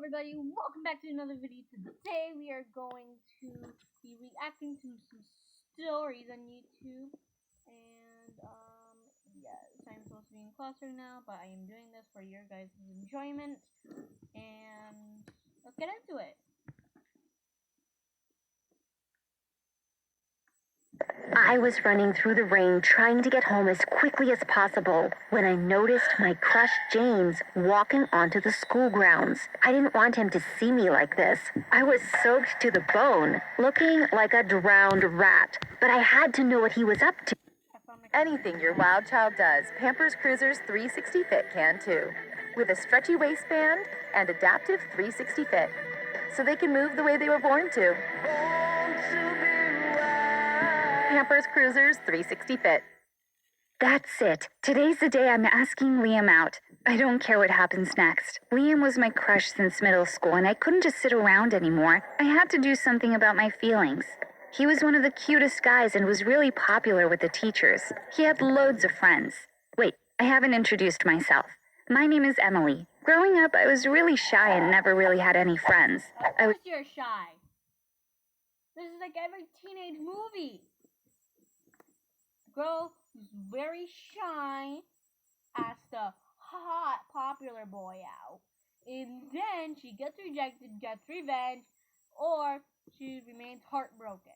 everybody, welcome back to another video. Today we are going to be reacting to some stories on YouTube. And yes, I'm supposed to be in class right now, but I am doing this for your guys' enjoyment. And let's get into it. I was running through the rain trying to get home as quickly as possible when I noticed my crush James walking onto the school grounds. I didn't want him to see me like this. I was soaked to the bone, looking like a drowned rat, but I had to know what he was up to. Anything your wild child does, Pampers Cruisers 360 Fit can too. With a stretchy waistband and adaptive 360 Fit, so they can move the way they were born to. Pampers Cruisers 360 Fit. That's it. Today's the day I'm asking Liam out. I don't care what happens next. Liam was my crush since middle school, and I couldn't just sit around anymore. I had to do something about my feelings. He was one of the cutest guys and was really popular with the teachers. He had loads of friends. Wait, I haven't introduced myself. My name is Emily. Growing up, I was really shy and never really had any friends. Of course you're shy. This is like every teenage movie. Girl who's very shy asks the hot popular boy out, and then she gets rejected, gets revenge, or she remains heartbroken.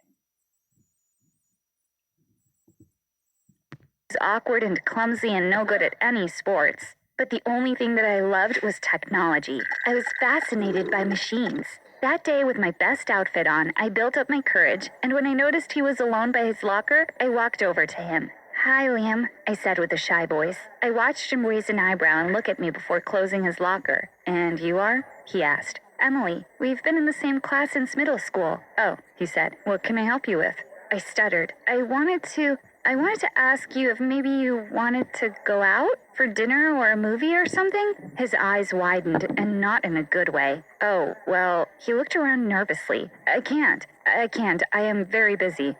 I was awkward and clumsy and no good at any sports. But the only thing that I loved was technology. I was fascinated by machines. That day, with my best outfit on, I built up my courage, and when I noticed he was alone by his locker, I walked over to him. "Hi, Liam," I said with a shy voice. I watched him raise an eyebrow and look at me before closing his locker. "And you are?" he asked. "Emily. We've been in the same class since middle school." "Oh," he said. "What can I help you with?" I stuttered. I wanted to ask you if maybe you wanted to go out for dinner or a movie or something." His eyes widened, and not in a good way. "Oh, well," he looked around nervously. I can't. I am very busy.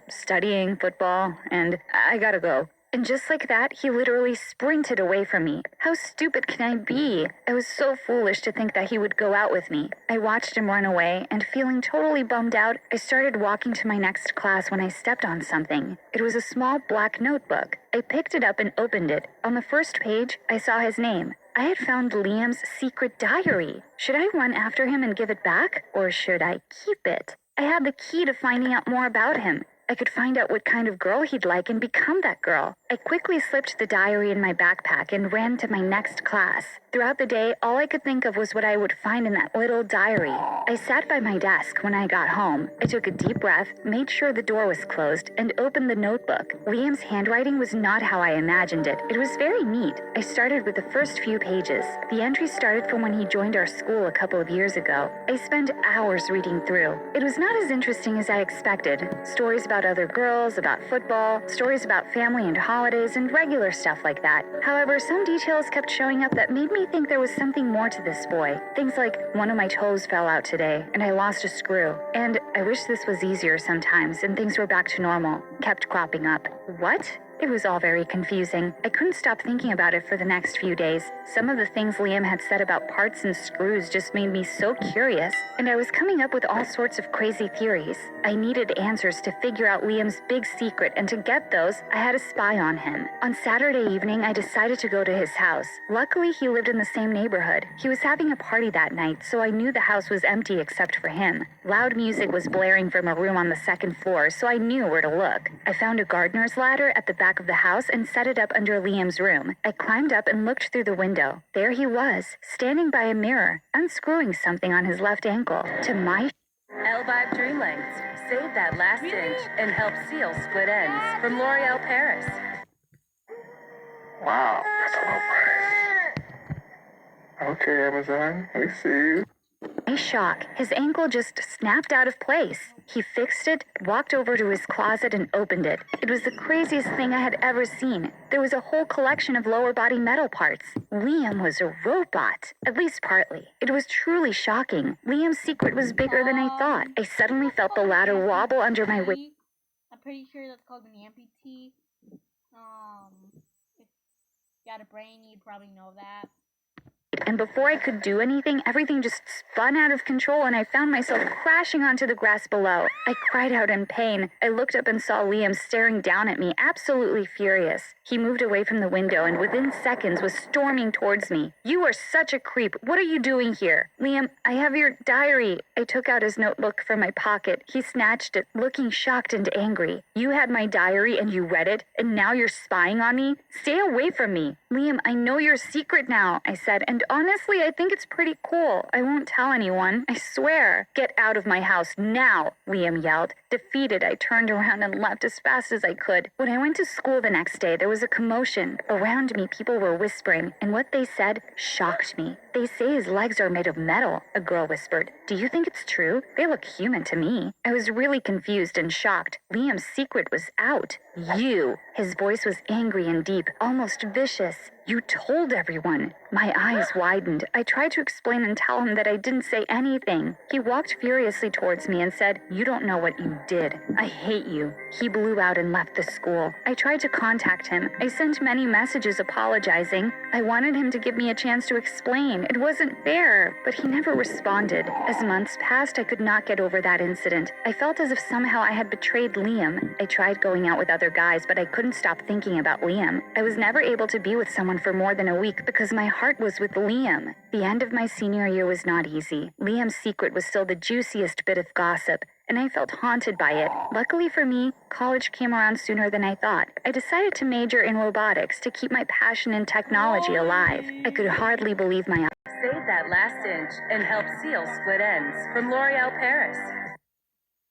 Studying, football, and I gotta go." And just like that, he literally sprinted away from me. How stupid can I be? I was so foolish to think that he would go out with me. I watched him run away, and feeling totally bummed out, I started walking to my next class when I stepped on something. It was a small black notebook. I picked it up and opened it. On the first page, I saw his name. I had found Liam's secret diary. Should I run after him and give it back, or should I keep it? I had the key to finding out more about him. I could find out what kind of girl he'd like and become that girl. I quickly slipped the diary in my backpack and ran to my next class. Throughout the day, all I could think of was what I would find in that little diary. I sat by my desk when I got home. I took a deep breath, made sure the door was closed, and opened the notebook. Liam's handwriting was not how I imagined it. It was very neat. I started with the first few pages. The entry started from when he joined our school a couple of years ago. I spent hours reading through. It was not as interesting as I expected. Stories about other girls, about football, stories about family and holidays, and regular stuff like that. However, some details kept showing up that made me think there was something more to this boy. Things like, one of my toes fell out today, and I lost a screw. And I wish this was easier sometimes, and things were back to normal, kept cropping up. What? It was all very confusing. I couldn't stop thinking about it for the next few days. Some of the things Liam had said about parts and screws just made me so curious, and I was coming up with all sorts of crazy theories. I needed answers to figure out Liam's big secret, and to get those, I had a spy on him. On Saturday evening, I decided to go to his house. Luckily, he lived in the same neighborhood. He was having a party that night, so I knew the house was empty except for him. Loud music was blaring from a room on the second floor, so I knew where to look. I found a gardener's ladder at the back of the house and set it up under Liam's room. I climbed up and looked through the window. There he was, standing by a mirror, unscrewing something on his left ankle. To my Elvive Dream Lengths. Save that last inch and help seal split ends. From L'Oreal Paris. Wow, that's a low price. Okay, Amazon, we see you. my shock, his ankle just snapped out of place. He fixed it, walked over to his closet, and opened it. It was the craziest thing I had ever seen. There was a whole collection of lower body metal parts. Liam was a robot, at least partly. It was truly shocking. Liam's secret was bigger than I thought. I suddenly felt the ladder wobble under my weight. I'm pretty sure that's called an amputee. If you got a brain, you probably know that. and before I could do anything, everything just spun out of control and I found myself crashing onto the grass below. I cried out in pain. I looked up and saw Liam staring down at me, absolutely furious. He moved away from the window and within seconds was storming towards me. "You are such a creep. What are you doing here?" "Liam, I have your diary." I took out his notebook from my pocket. He snatched it, looking shocked and angry. "You had my diary and you read it, and now you're spying on me? Stay away from me." "Liam, I know your secret now," I said, "and honestly, I think it's pretty cool. I won't tell anyone, I swear." "Get out of my house now," Liam yelled. Defeated, I turned around and left as fast as I could. When I went to school the next day, there was a commotion. Around me, people were whispering, and what they said shocked me. "They say his legs are made of metal," a girl whispered. "Do you think it's true? They look human to me." I was really confused and shocked. Liam's secret was out. "You!" His voice was angry and deep, almost vicious. "You told everyone." My eyes widened. I tried to explain and tell him that I didn't say anything. He walked furiously towards me and said, "You don't know what you did. I hate you." He blew out and left the school. I tried to contact him. I sent many messages apologizing. I wanted him to give me a chance to explain. It wasn't fair, but he never responded. As months passed, I could not get over that incident. I felt as if somehow I had betrayed Liam. I tried going out with other guys, but I couldn't stop thinking about Liam. I was never able to be with someone for more than a week because my heart was with Liam. The end of my senior year was not easy. Liam's secret was still the juiciest bit of gossip, and I felt haunted by it. Luckily for me, college came around sooner than I thought. I decided to major in robotics to keep my passion in technology alive. I could hardly believe my eyes. Save that last inch and help seal split ends from L'Oreal Paris.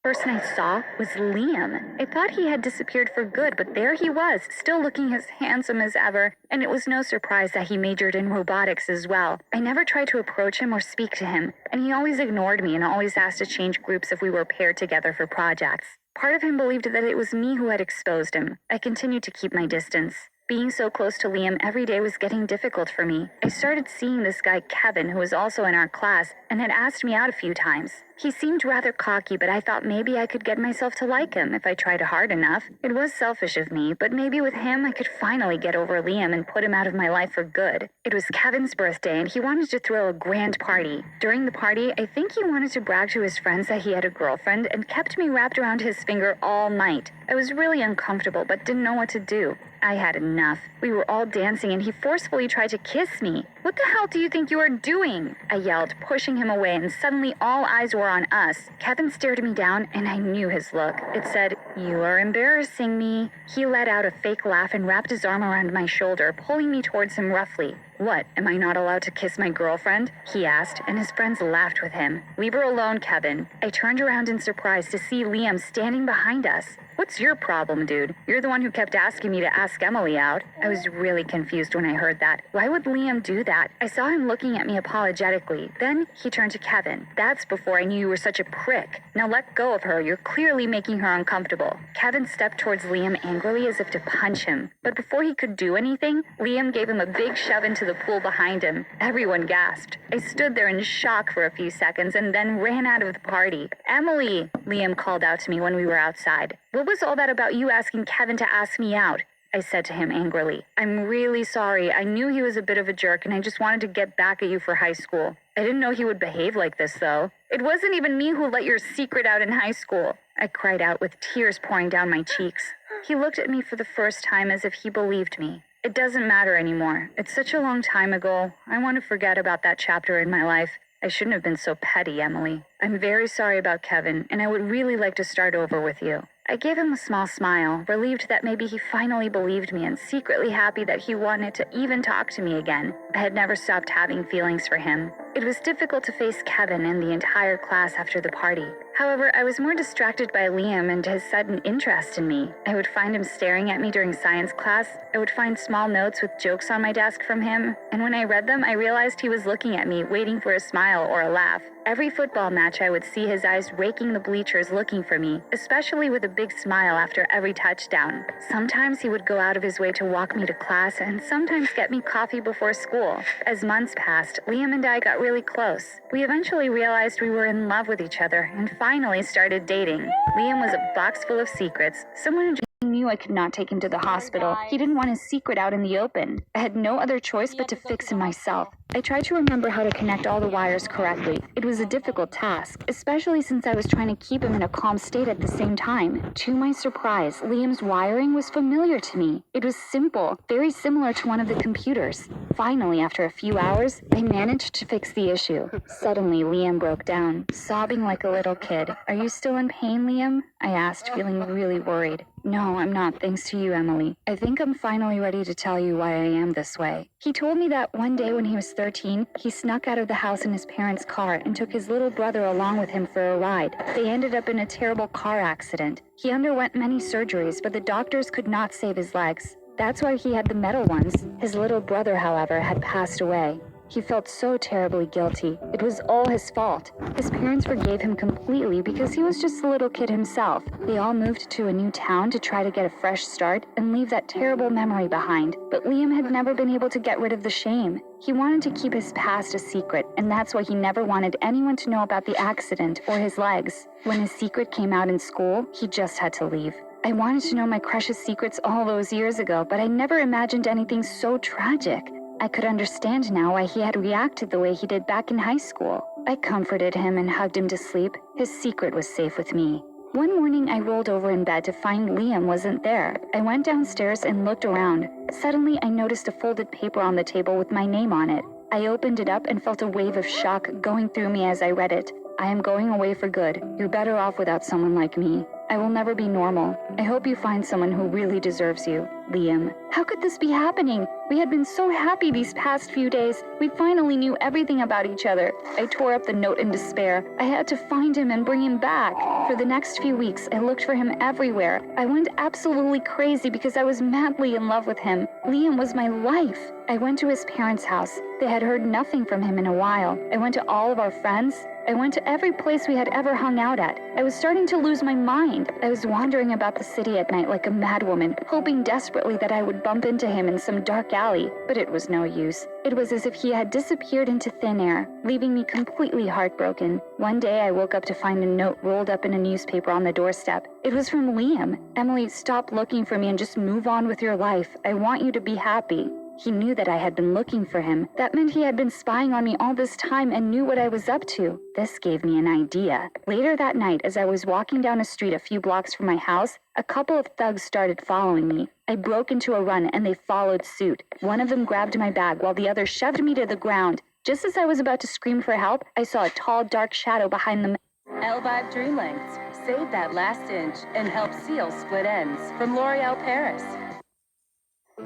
Person I saw was Liam. I thought he had disappeared for good, but there he was, still looking as handsome as ever, and it was no surprise that he majored in robotics as well. I never tried to approach him or speak to him, and he always ignored me and always asked to change groups if we were paired together for projects. Part of him believed that it was me who had exposed him. I continued to keep my distance. Being so close to Liam every day was getting difficult for me. I started seeing this guy Kevin, who was also in our class, and had asked me out a few times. He seemed rather cocky, but I thought maybe I could get myself to like him if I tried hard enough. It was selfish of me, but maybe with him I could finally get over Liam and put him out of my life for good. It was Kevin's birthday, and he wanted to throw a grand party. During the party, I think he wanted to brag to his friends that he had a girlfriend and kept me wrapped around his finger all night. I was really uncomfortable, but didn't know what to do. I had enough. We were all dancing, and he forcefully tried to kiss me. "What the hell do you think you are doing?" I yelled, pushing him away, and suddenly all eyes were on us. Kevin stared me down, and I knew his look. It said, "You are embarrassing me." He let out a fake laugh and wrapped his arm around my shoulder, pulling me towards him roughly. "What, am I not allowed to kiss my girlfriend?" he asked, and his friends laughed with him. "Leave her alone, Kevin." I turned around in surprise to see Liam standing behind us. "What's your problem, dude? You're the one who kept asking me to ask Emily out." I was really confused when I heard that. Why would Liam do that? I saw him looking at me apologetically. Then he turned to Kevin. "That's before I knew you were such a prick. Now let go of her. You're clearly making her uncomfortable." Kevin stepped towards Liam angrily as if to punch him. But before he could do anything, Liam gave him a big shove into the pool behind him. Everyone gasped. I stood there in shock for a few seconds and then ran out of the party. "Emily," Liam called out to me when we were outside. "What was all that about you asking Kevin to ask me out?" I said to him angrily. "I'm really sorry. I knew he was a bit of a jerk, and I just wanted to get back at you for high school. I didn't know he would behave like this, though. It wasn't even me who let your secret out in high school," I cried out with tears pouring down my cheeks. He looked at me for the first time as if he believed me. "It doesn't matter anymore. It's such a long time ago. I want to forget about that chapter in my life. I shouldn't have been so petty, Emily. I'm very sorry about Kevin, and I would really like to start over with you." I gave him a small smile, relieved that maybe he finally believed me and secretly happy that he wanted to even talk to me again. I had never stopped having feelings for him. It was difficult to face Kevin and the entire class after the party. However, I was more distracted by Liam and his sudden interest in me. I would find him staring at me during science class. I would find small notes with jokes on my desk from him, and when I read them, I realized he was looking at me, waiting for a smile or a laugh. Every football match, I would see his eyes raking the bleachers looking for me, especially with a big smile after every touchdown. Sometimes he would go out of his way to walk me to class, and sometimes get me coffee before school. As months passed, Liam and I got really close. We eventually realized we were in love with each other, and finally started dating. Liam was a box full of secrets. Someone who knew I could not take him to the hospital. He didn't want his secret out in the open. I had no other choice but to fix him myself. I tried to remember how to connect all the wires correctly. It was a difficult task, especially since I was trying to keep him in a calm state at the same time. To my surprise, Liam's wiring was familiar to me. It was simple, very similar to one of the computers. Finally, after a few hours, I managed to fix the issue. Suddenly, Liam broke down, sobbing like a little kid. "Are you still in pain, Liam?" I asked, feeling really worried. "No, I'm not, thanks to you, Emily. I think I'm finally ready to tell you why I am this way." He told me that one day when he was 13, he snuck out of the house in his parents' car and took his little brother along with him for a ride. They ended up in a terrible car accident. He underwent many surgeries, but the doctors could not save his legs. That's why he had the metal ones. His little brother, however, had passed away. He felt so terribly guilty. It was all his fault. His parents forgave him completely because he was just a little kid himself. They all moved to a new town to try to get a fresh start and leave that terrible memory behind. But Liam had never been able to get rid of the shame. He wanted to keep his past a secret, and that's why he never wanted anyone to know about the accident or his legs. When his secret came out in school, he just had to leave. I wanted to know my crush's secrets all those years ago, but I never imagined anything so tragic. I could understand now why he had reacted the way he did back in high school. I comforted him and hugged him to sleep. His secret was safe with me. One morning, I rolled over in bed to find Liam wasn't there. I went downstairs and looked around. Suddenly, I noticed a folded paper on the table with my name on it. I opened it up and felt a wave of shock going through me as I read it. "I am going away for good. You're better off without someone like me. I will never be normal. I hope you find someone who really deserves you. Liam." How could this be happening? We had been so happy these past few days. We finally knew everything about each other. I tore up the note in despair. I had to find him and bring him back. For the next few weeks, I looked for him everywhere. I went absolutely crazy because I was madly in love with him. Liam was my life. I went to his parents' house. They had heard nothing from him in a while. I went to all of our friends. I went to every place we had ever hung out at. I was starting to lose my mind. I was wandering about the city at night like a madwoman, hoping desperately that I would bump into him in some dark alley, but it was no use. It was as if he had disappeared into thin air, leaving me completely heartbroken. One day I woke up to find a note rolled up in a newspaper on the doorstep. It was from Liam. "Emily, stop looking for me and just move on with your life. I want you to be happy." He knew that I had been looking for him. That meant he had been spying on me all this time and knew what I was up to. This gave me an idea. Later that night, as I was walking down a street a few blocks from my house, a couple of thugs started following me. I broke into a run and they followed suit. One of them grabbed my bag while the other shoved me to the ground. Just as I was about to scream for help, I saw a tall, dark shadow behind them. Elvive Dream Lengths. Save that last inch and help seal split ends. From L'Oreal Paris.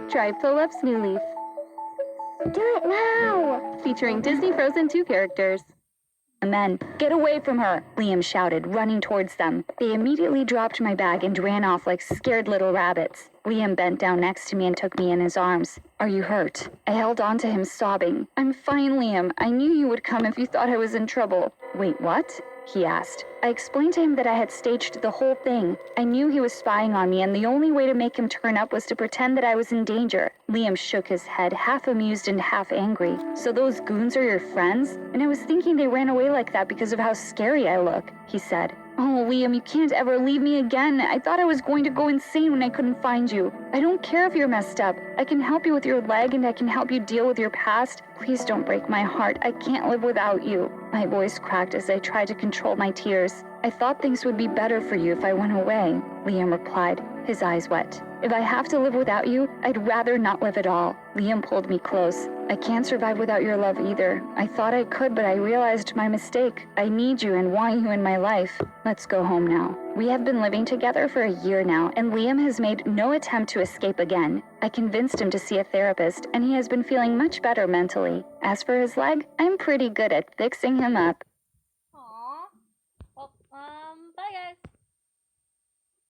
Try Philips New Leaf. Do it now! Featuring Disney Frozen 2 characters. The men, "Get away from her!" Liam shouted, running towards them. They immediately dropped my bag and ran off like scared little rabbits. Liam bent down next to me and took me in his arms. "Are you hurt?" I held on to him, sobbing. "I'm fine, Liam. I knew you would come if you thought I was in trouble." "Wait, what?" he asked. I explained to him that I had staged the whole thing. I knew he was spying on me, and the only way to make him turn up was to pretend that I was in danger. Liam shook his head, half amused and half angry. "So those goons are your friends? And I was thinking they ran away like that because of how scary I look," he said. "Oh, Liam, you can't ever leave me again. I thought I was going to go insane when I couldn't find you. I don't care if you're messed up. I can help you with your leg and I can help you deal with your past. Please don't break my heart. I can't live without you." My voice cracked as I tried to control my tears. "I thought things would be better for you if I went away," Liam replied, his eyes wet. "If I have to live without you, I'd rather not live at all." Liam pulled me close. "I can't survive without your love either. I thought I could, but I realized my mistake. I need you and want you in my life. Let's go home now." We have been living together for a year now, and Liam has made no attempt to escape again. I convinced him to see a therapist, and he has been feeling much better mentally. As for his leg, I'm pretty good at fixing him up.